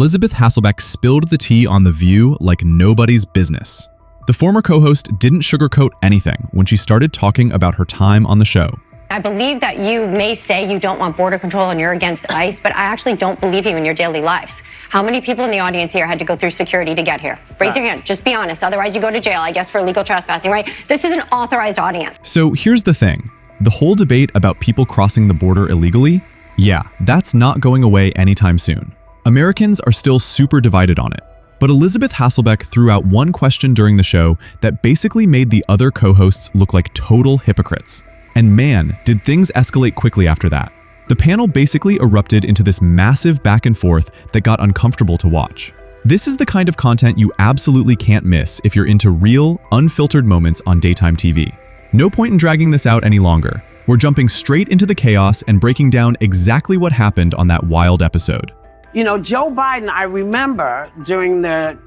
Elizabeth Hasselbeck spilled the tea on The View like nobody's business. The former co-host didn't sugarcoat anything when she started talking about her time on the show. I believe that you may say you don't want border control and you're against ICE, but I actually don't believe you in your daily lives. How many people in the audience here had to go through security to get here? Raise your hand, just be honest. Otherwise you go to jail, I guess, for illegal trespassing, right? This is an authorized audience. So here's the thing. The whole debate about people crossing the border illegally, yeah, that's not going away anytime soon. Americans are still super divided on it. But Elizabeth Hasselbeck threw out one question during the show that basically made the other co-hosts look like total hypocrites. And man, did things escalate quickly after that. The panel basically erupted into this massive back and forth that got uncomfortable to watch. This is the kind of content you absolutely can't miss if you're into real, unfiltered moments on daytime TV. No point in dragging this out any longer. We're jumping straight into the chaos and breaking down exactly what happened on that wild episode. You know, Joe Biden, I remember during the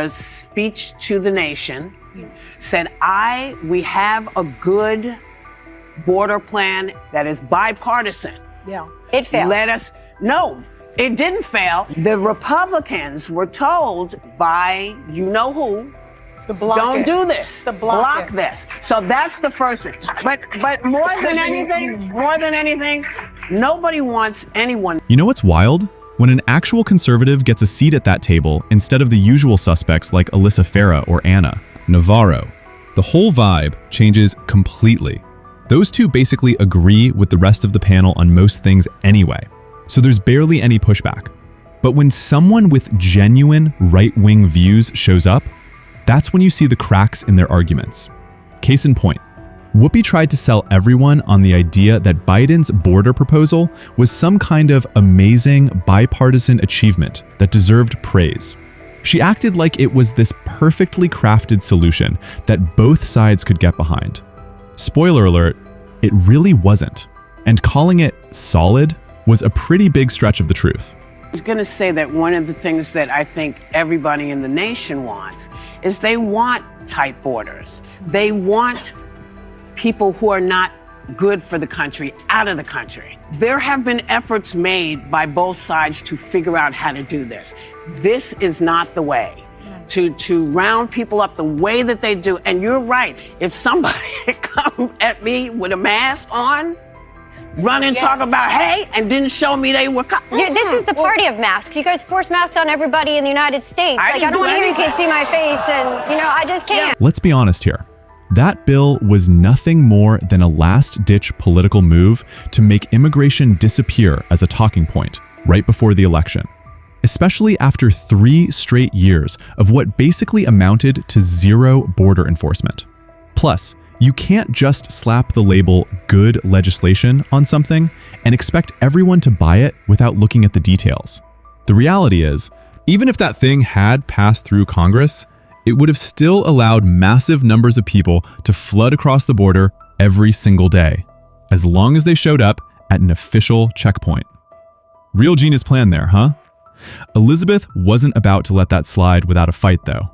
speech to the nation, said, we have a good border plan that is bipartisan. Yeah. It failed. No, it didn't fail. The Republicans were told by you-know-who, don't do this, block this. So that's the first thing. But more than anything, nobody wants anyone. You know what's wild? When an actual conservative gets a seat at that table instead of the usual suspects like Alyssa Farah or Anna Navarro, the whole vibe changes completely. Those two basically agree with the rest of the panel on most things anyway, so there's barely any pushback. But when someone with genuine right-wing views shows up, that's when you see the cracks in their arguments. Case in point, Whoopi tried to sell everyone on the idea that Biden's border proposal was some kind of amazing bipartisan achievement that deserved praise. She acted like it was this perfectly crafted solution that both sides could get behind. Spoiler alert, it really wasn't. And calling it solid was a pretty big stretch of the truth. I was going to say that one of the things that I think everybody in the nation wants is they want tight borders. They want people who are not good for the country out of the country. There have been efforts made by both sides to figure out how to do this. This is not the way. To round people up the way that they do. And you're right, if somebody come at me with a mask on, run and talk about, hey, and didn't show me they were this is the party of masks. You guys force masks on everybody in the United States. I don't want to hear you can't see my face, and I just can't. Let's be honest here. That bill was nothing more than a last-ditch political move to make immigration disappear as a talking point right before the election. Especially after 3 straight years of what basically amounted to zero border enforcement. Plus, you can't just slap the label good legislation on something and expect everyone to buy it without looking at the details. The reality is, even if that thing had passed through Congress, it would have still allowed massive numbers of people to flood across the border every single day, as long as they showed up at an official checkpoint. Real genius plan there, huh? Elizabeth wasn't about to let that slide without a fight, though.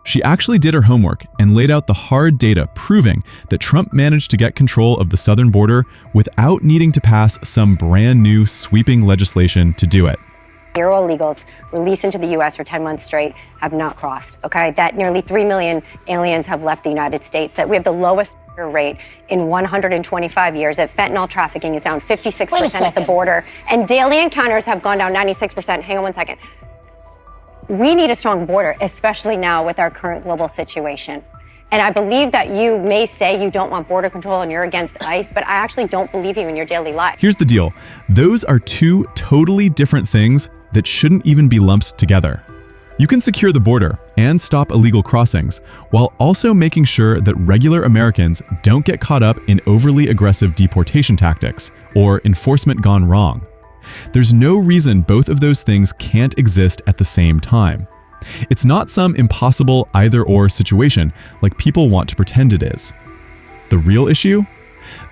She actually did her homework and laid out the hard data proving that Trump managed to get control of the southern border without needing to pass some brand new sweeping legislation to do it. Zero illegals released into the U.S. for 10 months straight have not crossed, okay? That nearly 3 million aliens have left the United States, that we have the lowest rate in 125 years, that fentanyl trafficking is down 56% at the border, and daily encounters have gone down 96%. Hang on one second. We need a strong border, especially now with our current global situation. And I believe that you may say you don't want border control and you're against ICE, but I actually don't believe you in your daily life. Here's the deal. Those are two totally different things that shouldn't even be lumped together. You can secure the border and stop illegal crossings while also making sure that regular Americans don't get caught up in overly aggressive deportation tactics or enforcement gone wrong. There's no reason both of those things can't exist at the same time. It's not some impossible either-or situation like people want to pretend it is. The real issue?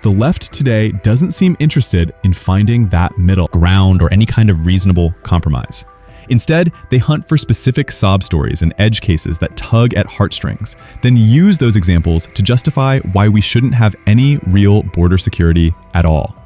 The left today doesn't seem interested in finding that middle ground or any kind of reasonable compromise. Instead, they hunt for specific sob stories and edge cases that tug at heartstrings, then use those examples to justify why we shouldn't have any real border security at all.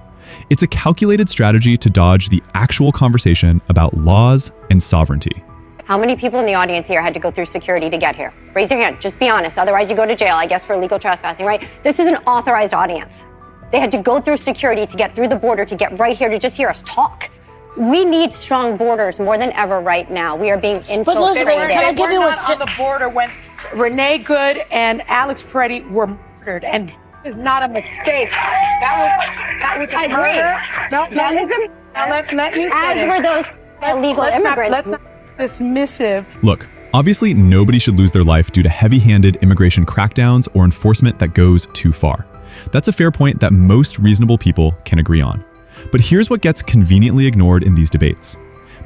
It's a calculated strategy to dodge the actual conversation about laws and sovereignty. How many people in the audience here had to go through security to get here? Raise your hand, just be honest. Otherwise you go to jail, I guess, for illegal trespassing, right? This is an authorized audience. They had to go through security to get through the border, to get right here, to just hear us talk. We need strong borders more than ever right now. We are being infiltrated. But Elizabeth, can I give you a on the border when Renee Good and Alex Peretti were murdered, and this is not a mistake. That was a murder. No, let me finish. As were those illegal immigrants. Let's not dismissive. Look, obviously nobody should lose their life due to heavy-handed immigration crackdowns or enforcement that goes too far. That's a fair point that most reasonable people can agree on. But here's what gets conveniently ignored in these debates.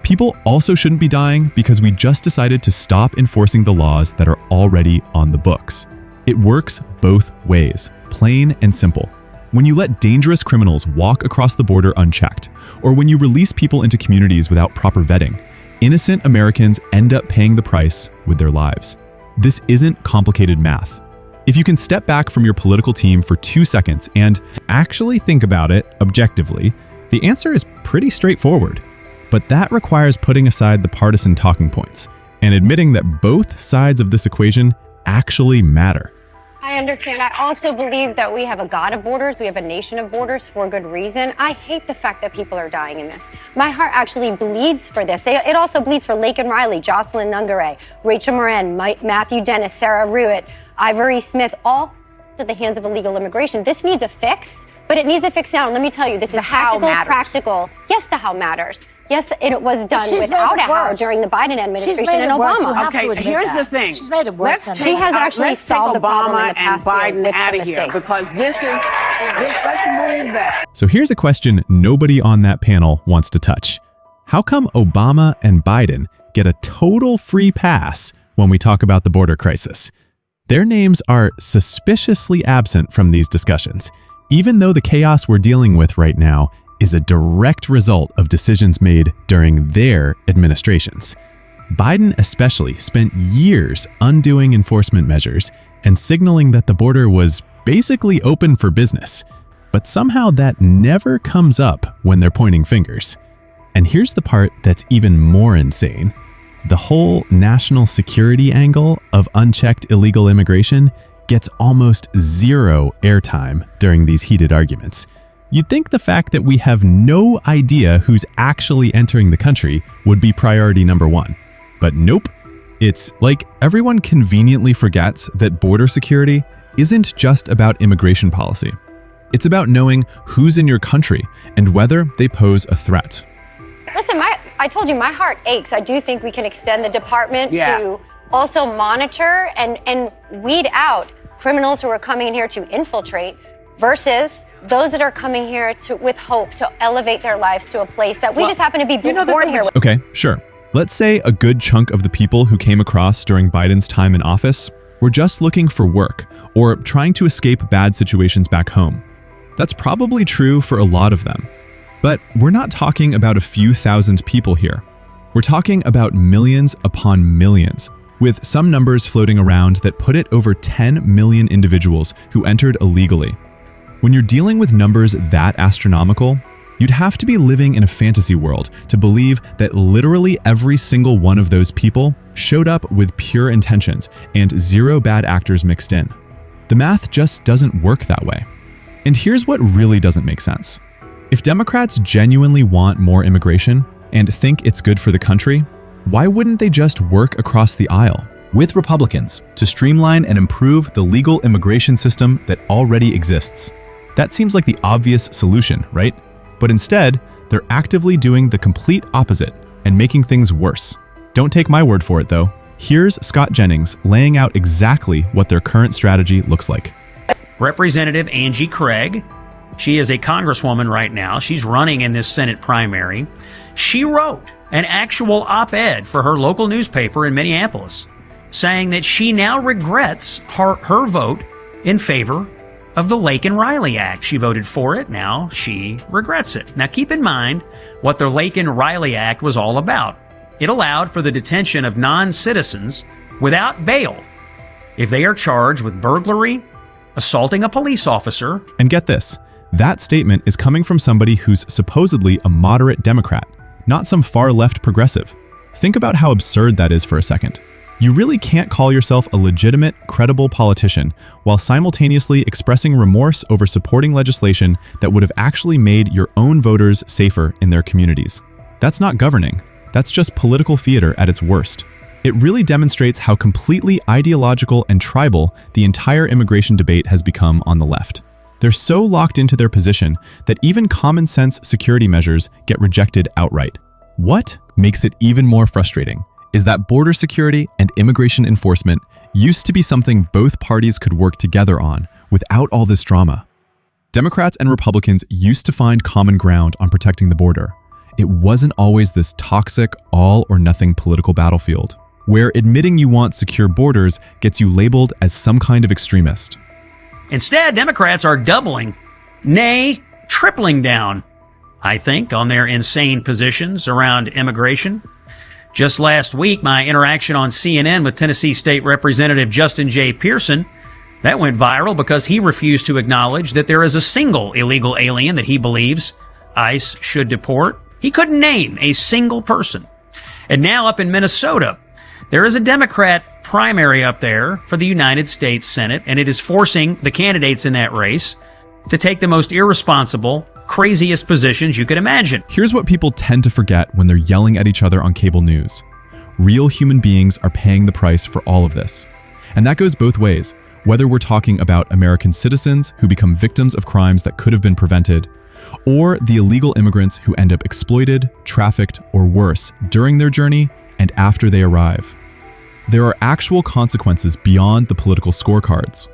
People also shouldn't be dying because we just decided to stop enforcing the laws that are already on the books. It works both ways, plain and simple. When you let dangerous criminals walk across the border unchecked, or when you release people into communities without proper vetting, innocent Americans end up paying the price with their lives. This isn't complicated math. If you can step back from your political team for 2 seconds and actually think about it objectively, the answer is pretty straightforward. But that requires putting aside the partisan talking points and admitting that both sides of this equation actually matter. I understand. I also believe that we have a God of borders. We have a nation of borders for good reason. I hate the fact that people are dying in this. My heart actually bleeds for this. It also bleeds for Laken Riley, Jocelyn Nungare, Rachel Moran, Matthew Dennis, Sarah Ruitt, Ivory Smith, all at the hands of illegal immigration. This needs a fix, but it needs a fix now. And let me tell you, this is tactical, practical. Yes, the how matters. Yes, it was done without a how during the Biden administration and Obama. Okay, here's the thing. She's made it worse. She has actually solved the problem in the past Obama and Biden out of here mistakes. because let's move that. So here's a question nobody on that panel wants to touch. How come Obama and Biden get a total free pass when we talk about the border crisis? Their names are suspiciously absent from these discussions, even though the chaos we're dealing with right now is a direct result of decisions made during their administrations. Biden especially spent years undoing enforcement measures and signaling that the border was basically open for business. But somehow that never comes up when they're pointing fingers. And here's the part that's even more insane. The whole national security angle of unchecked illegal immigration gets almost zero airtime during these heated arguments. You'd think the fact that we have no idea who's actually entering the country would be priority number one. But nope. It's like everyone conveniently forgets that border security isn't just about immigration policy. It's about knowing who's in your country and whether they pose a threat. Listen, I told you my heart aches. I do think we can extend the department to also monitor and weed out criminals who are coming in here to infiltrate versus those that are coming here with hope to elevate their lives to a place that we just happen to be born here with. Okay, sure. Let's say a good chunk of the people who came across during Biden's time in office were just looking for work or trying to escape bad situations back home. That's probably true for a lot of them. But we're not talking about a few thousand people here. We're talking about millions upon millions, with some numbers floating around that put it over 10 million individuals who entered illegally. When you're dealing with numbers that astronomical, you'd have to be living in a fantasy world to believe that literally every single one of those people showed up with pure intentions and zero bad actors mixed in. The math just doesn't work that way. And here's what really doesn't make sense. If Democrats genuinely want more immigration and think it's good for the country, why wouldn't they just work across the aisle with Republicans to streamline and improve the legal immigration system that already exists? That seems like the obvious solution, right? But instead, they're actively doing the complete opposite and making things worse. Don't take my word for it, though. Here's Scott Jennings laying out exactly what their current strategy looks like. Representative Angie Craig, she is a congresswoman right now. She's running in this Senate primary. She wrote an actual op-ed for her local newspaper in Minneapolis, saying that she now regrets her vote in favor of the Laken Riley Act. She voted for it. Now she regrets it. Now keep in mind what the Laken Riley Act was all about. It allowed for the detention of non-citizens without bail if they are charged with burglary, assaulting a police officer. And get this, That statement is coming from somebody who's supposedly a moderate Democrat, not some far-left progressive. Think about how absurd that is for a second. You really can't call yourself a legitimate, credible politician while simultaneously expressing remorse over supporting legislation that would have actually made your own voters safer in their communities. That's not governing. That's just political theater at its worst. It really demonstrates how completely ideological and tribal the entire immigration debate has become on the left. They're so locked into their position that even common sense security measures get rejected outright. What makes it even more frustrating is that border security and immigration enforcement used to be something both parties could work together on without all this drama. Democrats and Republicans used to find common ground on protecting the border. It wasn't always this toxic, all-or-nothing political battlefield, where admitting you want secure borders gets you labeled as some kind of extremist. Instead, Democrats are doubling, nay, tripling down, I think, on their insane positions around immigration. Just last week, my interaction on CNN with Tennessee State Representative Justin J. Pearson, that went viral because he refused to acknowledge that there is a single illegal alien that he believes ICE should deport. He couldn't name a single person. And now up in Minnesota, there is a Democrat primary up there for the United States Senate, and it is forcing the candidates in that race to take the most irresponsible, craziest positions you could imagine. Here's what people tend to forget when they're yelling at each other on cable news. Real human beings are paying the price for all of this. And that goes both ways, whether we're talking about American citizens who become victims of crimes that could have been prevented, or the illegal immigrants who end up exploited, trafficked, or worse during their journey and after they arrive. There are actual consequences beyond the political scorecards.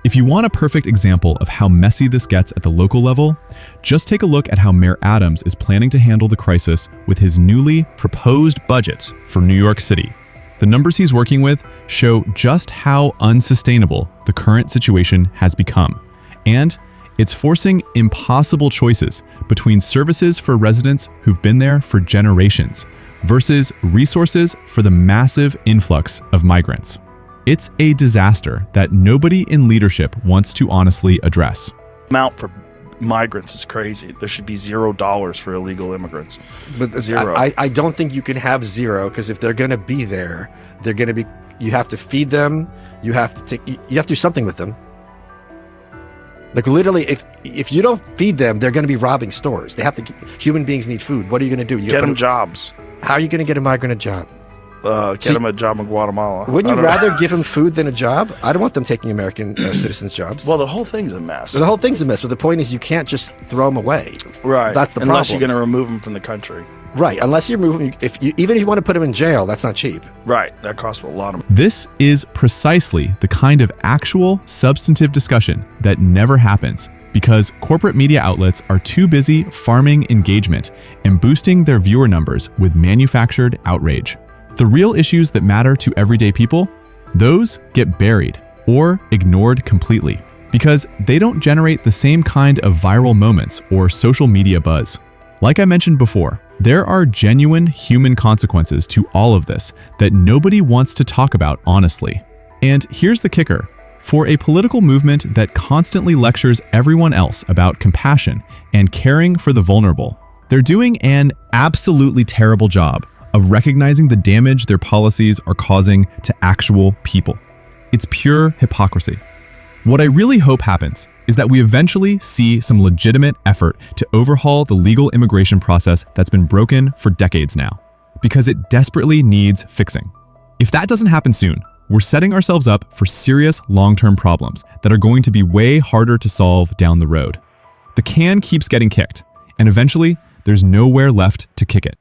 If you want a perfect example of how messy this gets at the local level, just take a look at how Mayor Adams is planning to handle the crisis with his newly proposed budget for New York City. The numbers he's working with show just how unsustainable the current situation has become, and it's forcing impossible choices between services for residents who've been there for generations versus resources for the massive influx of migrants. It's a disaster that nobody in leadership wants to honestly address. The amount for migrants is crazy. There should be $0 for illegal immigrants. But Zero. I don't think you can have zero, because if they're going to be there, they're going to be. You have to feed them. You have to do something with them. Like literally, if you don't feed them, they're going to be robbing stores. They have to. Human beings need food. What are you going to do? Get them jobs. How are you going to get a migrant a job? Get them a job in Guatemala. Wouldn't you rather give them food than a job? I don't want them taking American citizens' jobs. Well, the whole thing's a mess. The whole thing's a mess, but the point is you can't just throw them away. Right. That's the Unless problem. you're going to remove them from the country. Right. Unless you're moving, even if you want to put them in jail, that's not cheap. Right. That costs a lot of money. This is precisely the kind of actual, substantive discussion that never happens because corporate media outlets are too busy farming engagement and boosting their viewer numbers with manufactured outrage. The real issues that matter to everyday people, those get buried or ignored completely because they don't generate the same kind of viral moments or social media buzz. Like I mentioned before, there are genuine human consequences to all of this that nobody wants to talk about honestly. And here's the kicker. For a political movement that constantly lectures everyone else about compassion and caring for the vulnerable, they're doing an absolutely terrible job of recognizing the damage their policies are causing to actual people. It's pure hypocrisy. What I really hope happens is that we eventually see some legitimate effort to overhaul the legal immigration process that's been broken for decades now, because it desperately needs fixing. If that doesn't happen soon, we're setting ourselves up for serious long-term problems that are going to be way harder to solve down the road. The can keeps getting kicked, and eventually, there's nowhere left to kick it.